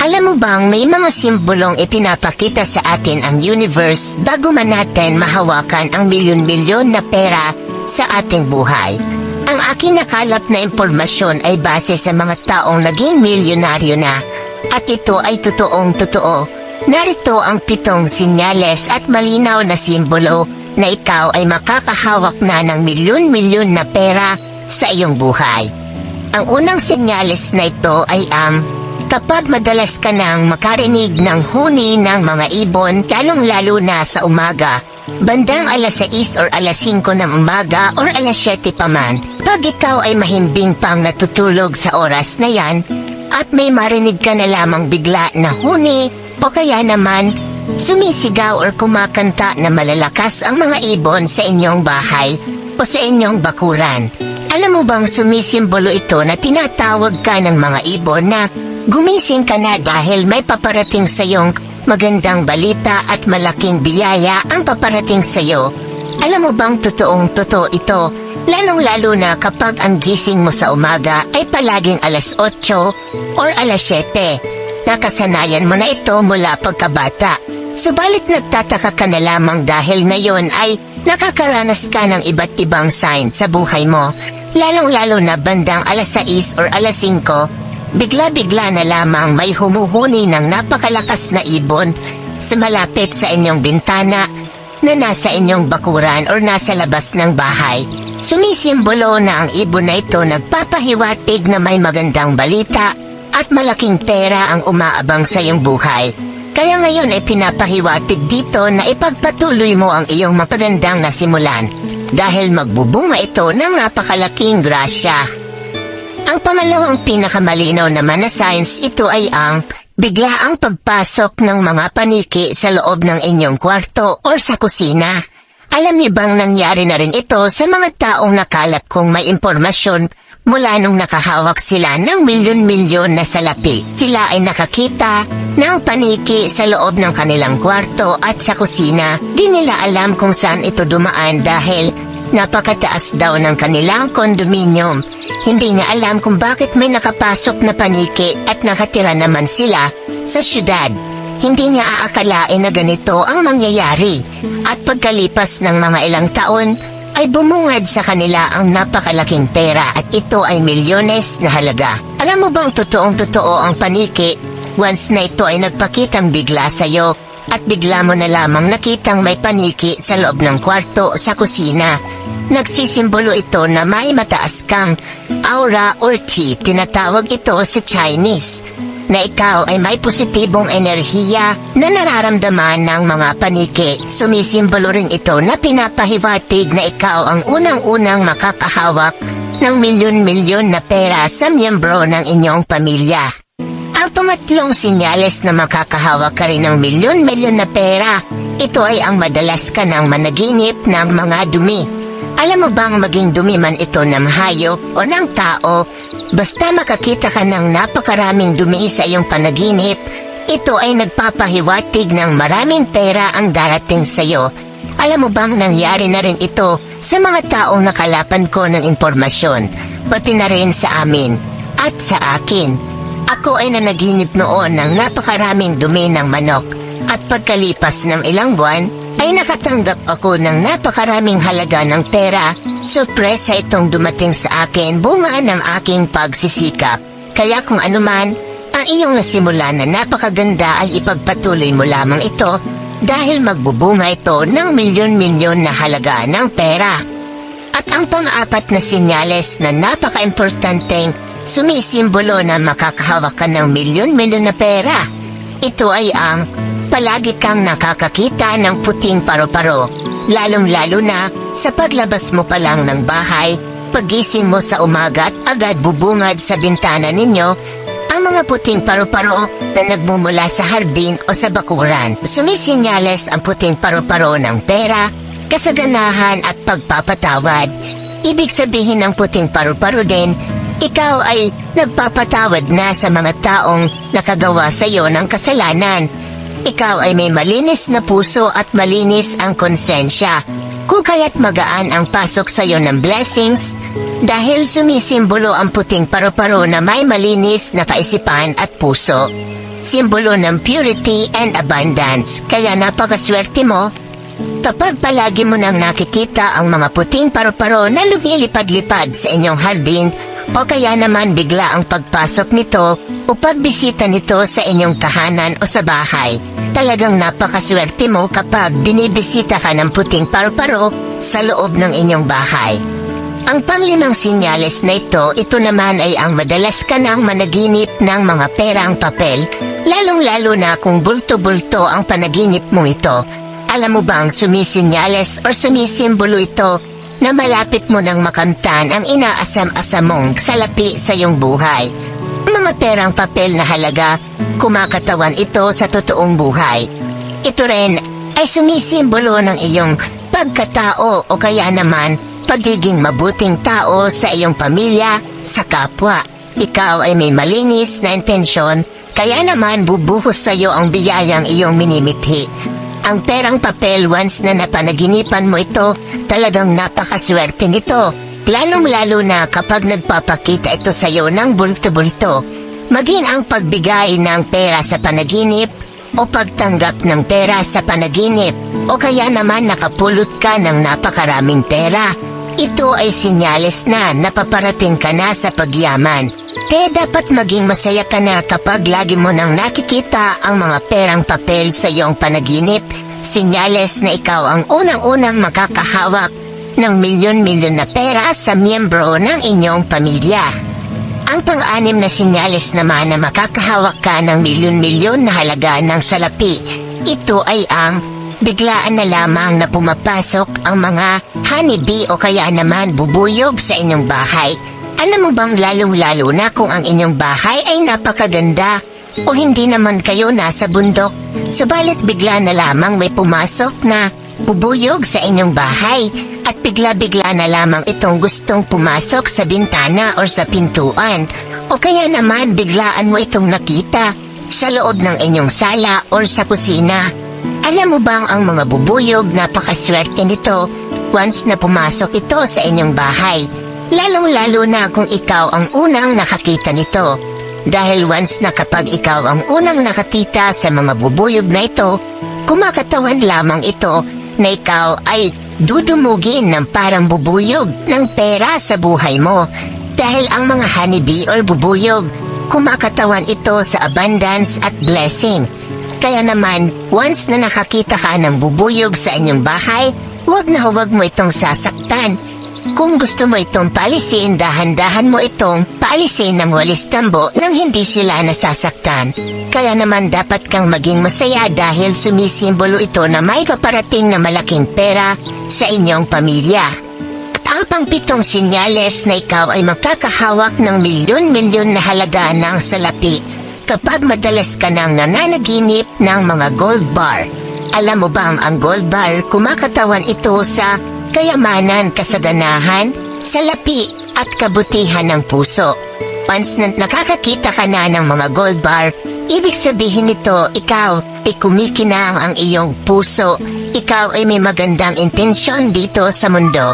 Alam mo bang may mga simbolong ipinapakita sa atin ang universe bago man natin mahawakan ang milyon-milyon na pera sa ating buhay? Ang aking nakalap na impormasyon ay base sa mga taong naging milyonaryo na, at ito ay totoong-totoo. Narito ang 7 sinyales at malinaw na simbolo na ikaw ay makakahawak na ng milyon-milyon na pera sa iyong buhay. Ang unang senyales na ito ay kapag madalas ka nang makarinig ng huni ng mga ibon, lalong-lalo na sa umaga, bandang alas 6 or alas 5 ng umaga or alas 7 pa man, pag ikaw ay mahimbing pang natutulog sa oras na yan, at may marinig ka na lamang bigla na huni, o kaya naman, sumisigaw or kumakanta na malalakas ang mga ibon sa inyong bahay o sa inyong bakuran. Alam mo bang sumisimbolo ito na tinatawag ka ng mga ibon na gumising ka na dahil may paparating sa iyong magandang balita at malaking biyaya ang paparating sa iyo. Alam mo bang totoong-totoo ito, lalong-lalo na kapag ang gising mo sa umaga ay palaging alas 8 or alas 7. Nakasanayan mo na ito mula pagkabata. Subalit nagtataka ka na lamang dahil ngayon ay nakakaranas ka ng iba't ibang sign sa buhay mo. Lalong-lalo na bandang alas 6 or alas 5, bigla-bigla na lamang may humuhuni ng napakalakas na ibon sa malapit sa inyong bintana na nasa inyong bakuran or nasa labas ng bahay. Sumisimbolo na ang ibon na ito nagpapahiwatig na may magandang balita at malaking pera ang umaabang sa iyong buhay. Kaya ngayon ay pinapahiwatig dito na ipagpatuloy mo ang iyong magandang nasimulan dahil magbubunga ito ng napakalaking grasya. Ang pangalawang pinakamalinaw naman na signs ito ay ang biglaang pagpasok ng mga paniki sa loob ng inyong kwarto o sa kusina. Alam niyo bang nangyari na rin ito sa mga taong nakalap kong may impormasyon mula nung nakahawak sila ng milyon-milyon na salapi? Sila ay nakakita ng paniki sa loob ng kanilang kwarto at sa kusina. Di nila alam kung saan ito dumaan dahil napakataas daw ng kanilang kondominium. Hindi niya alam kung bakit may nakapasok na paniki at nakatira naman sila sa syudad. Hindi niya aakalain na ganito ang mangyayari. At pagkalipas ng mga ilang taon, ay bumungad sa kanila ang napakalaking pera at ito ay milyones na halaga. Alam mo bang totoong-totoo ang paniki once na ito ay nagpakitang bigla sa iyo at bigla mo na lamang nakitang may paniki sa loob ng kwarto sa kusina. Nagsisimbolo ito na may mataas kang aura or chi, tinatawag ito sa Chinese, na ikaw ay may positibong enerhiya na nararamdaman ng mga paniki. Sumisimbolo rin ito na pinapahiwatig na ikaw ang unang-unang makakahawak ng milyon-milyon na pera sa miyembro ng inyong pamilya. Ang pangatlong sinyales na makakahawak ka rin ng milyon-milyon na pera, ito ay ang madalas ka ng managinip ng mga dumi. Alam mo bang maging dumi man ito ng hayop o ng tao, basta makakita ka ng napakaraming dumi sa iyong panaginip, ito ay nagpapahiwatig ng maraming pera ang darating sa iyo. Alam mo bang nangyari na rin ito sa mga taong nakalapan ko ng impormasyon, pati na rin sa amin at sa akin. Ako ay nanaginip noon ng napakaraming dumi ng manok at pagkalipas ng ilang buwan, ay nakatanggap ako ng napakaraming halaga ng pera. Sorpresa itong dumating sa akin, bunga ng aking pagsisikap. Kaya kung anuman ang iyong nasimulan na napakaganda ay ipagpatuloy mo lamang ito dahil magbubunga ito ng milyon-milyon na halaga ng pera. At ang pang-apat na sinyales na napaka-importanteng sumisimbolo na makakahawak ka ng milyon-milyon na pera, ito ay ang palagi kang nakakakita ng puting paro-paro, lalong-lalo na sa paglabas mo pa lang ng bahay, pagising mo sa umaga at agad bubungad sa bintana ninyo ang mga puting paro-paro na nagmumula sa hardin o sa bakuran. Sumisinyales ang puting paro-paro ng pera, kasaganahan at pagpapatawad. Ibig sabihin ng puting paro-paro din, ikaw ay nagpapatawad na sa mga taong nakagawa sa iyo ng kasalanan. Ikaw ay may malinis na puso at malinis ang konsensya, kung kaya't magaan ang pasok sa iyo ng blessings dahil sumisimbolo ang puting paro-paro na may malinis na kaisipan at puso. simbolo ng purity and abundance. Kaya napakaswerte mo kapag palagi mo nang nakikita ang mga puting paru-paro na lumilipad-lipad sa inyong hardin o kaya naman bigla ang pagpasok nito o pagbisita nito sa inyong tahanan o sa bahay. Talagang napakaswerte mo kapag binibisita ka ng puting paru-paro sa loob ng inyong bahay. Ang panglimang sinyales na ito naman ay ang madalas ka nang managinip ng mga perang papel, lalong-lalo na kung bulto-bulto ang panaginip mo ito. Alam mo bang sumisinyales o sumisimbolo ito na malapit mo nang makamtan ang inaasam-asam mong salapi sa iyong buhay? Mga perang papel na halaga, kumakatawan ito sa totoong buhay. Ito rin ay sumisimbolo ng iyong pagkatao o kaya naman pagiging mabuting tao sa iyong pamilya, sa kapwa. Ikaw ay may malinis na intensyon, kaya naman bubuhos sa iyo ang biyayang iyong minimithi. Ang perang papel, once na napanaginipan mo ito, talagang napakaswerte nito. Lalong-lalo na kapag nagpapakita ito sa iyo ng bulto-bulto. Maging ang pagbigay ng pera sa panaginip o pagtanggap ng pera sa panaginip o kaya naman nakapulot ka ng napakaraming pera. Ito ay sinyales na napaparating ka na sa pagyaman. Kaya dapat maging masaya ka na kapag lagi mo nang nakikita ang mga perang papel sa iyong panaginip. Sinyales na ikaw ang unang-unang makakahawak ng milyon-milyon na pera sa miyembro ng inyong pamilya. Ang pang-anim na sinyales naman na makakahawak ka ng milyon-milyon na halaga ng salapi, ito ay ang biglaan na lamang na pumapasok ang mga honeybee o kaya naman bubuyog sa inyong bahay. Alam mo bang lalong-lalo na kung ang inyong bahay ay napakaganda o hindi naman kayo nasa bundok, subalit bigla na lamang may pumasok na bubuyog sa inyong bahay at bigla-bigla na lamang itong gustong pumasok sa bintana o sa pintuan o kaya naman biglaan mo itong nakita sa loob ng inyong sala o sa kusina. Alam mo bang ang mga bubuyog napakaswerte nito once na pumasok ito sa inyong bahay? Lalong-lalo na kung ikaw ang unang nakakita nito. Dahil once na kapag ikaw ang unang nakakita sa mga bubuyog na ito, kumakatawan lamang ito na ikaw ay dudumugin ng parang bubuyog ng pera sa buhay mo. Dahil ang mga honeybee or bubuyog, kumakatawan ito sa abundance at blessing. Kaya naman, once na nakakita ka ng bubuyog sa inyong bahay, huwag na huwag mo itong sasaktan. Kung gusto mo itong paalisin, dahan-dahan mo itong paalisin ng walis tambo nang hindi sila nasasaktan. Kaya naman dapat kang maging masaya dahil sumisimbolo ito na may paparating na malaking pera sa inyong pamilya. At ang pang-pitong sinyales na ikaw ay makakahawak ng milyon-milyon na halaga ng salapi kapag madalas ka nang nananaginip ng mga gold bar. Alam mo bang ang gold bar, kumakatawan ito sa kayamanan, kasaganahan, salapi at kabutihan ng puso. Once na nakakakita ka na ng mga gold bar, ibig sabihin nito, ikaw ay kumikinang ang iyong puso. Ikaw ay may magandang intensyon dito sa mundo.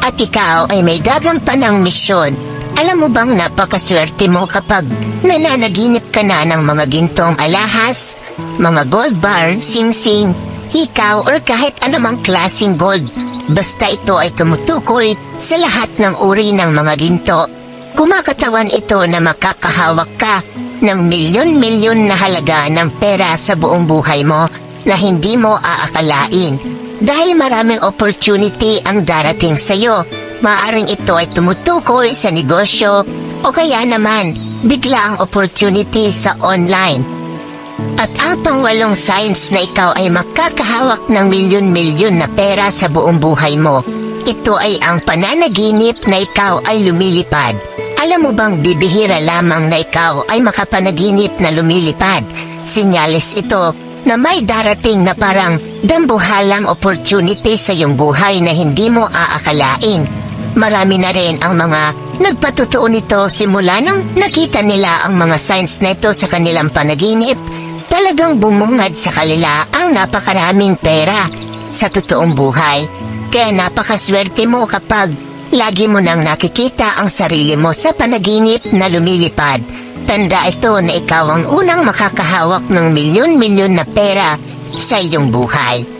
At ikaw ay may gagampanang misyon. Alam mo bang napakaswerte mo kapag nananaginip ka na ng mga gintong alahas, mga gold bar, sing-sing, hikaw or kahit anumang klaseng gold. Basta ito ay tumutukoy sa lahat ng uri ng mga ginto. Kumakatawan ito na makakahawak ka ng milyon-milyon na halaga ng pera sa buong buhay mo na hindi mo aakalain. Dahil maraming opportunity ang darating sa iyo. Maaring ito ay tumutukoy sa negosyo o kaya naman bigla ang opportunity sa online. At ang pangwalong signs na ikaw ay makakahawak ng milyon-milyon na pera sa buong buhay mo. Ito ay ang pananaginip na ikaw ay lumilipad. Alam mo bang bibihira lamang na ikaw ay makapanaginip na lumilipad? Sinyales ito na may darating na parang dambuhalang opportunity sa iyong buhay na hindi mo aakalain. Marami na rin ang mga nagpatotoo nito simula nang nakita nila ang mga signs na ito sa kanilang panaginip. Talagang bumungad sa kanila ang napakaraming pera sa totoong buhay. Kaya napakaswerte mo kapag lagi mo nang nakikita ang sarili mo sa panaginip na lumilipad. Pagtanda ito na ikaw ang unang makakahawak ng milyon-milyon na pera sa iyong buhay.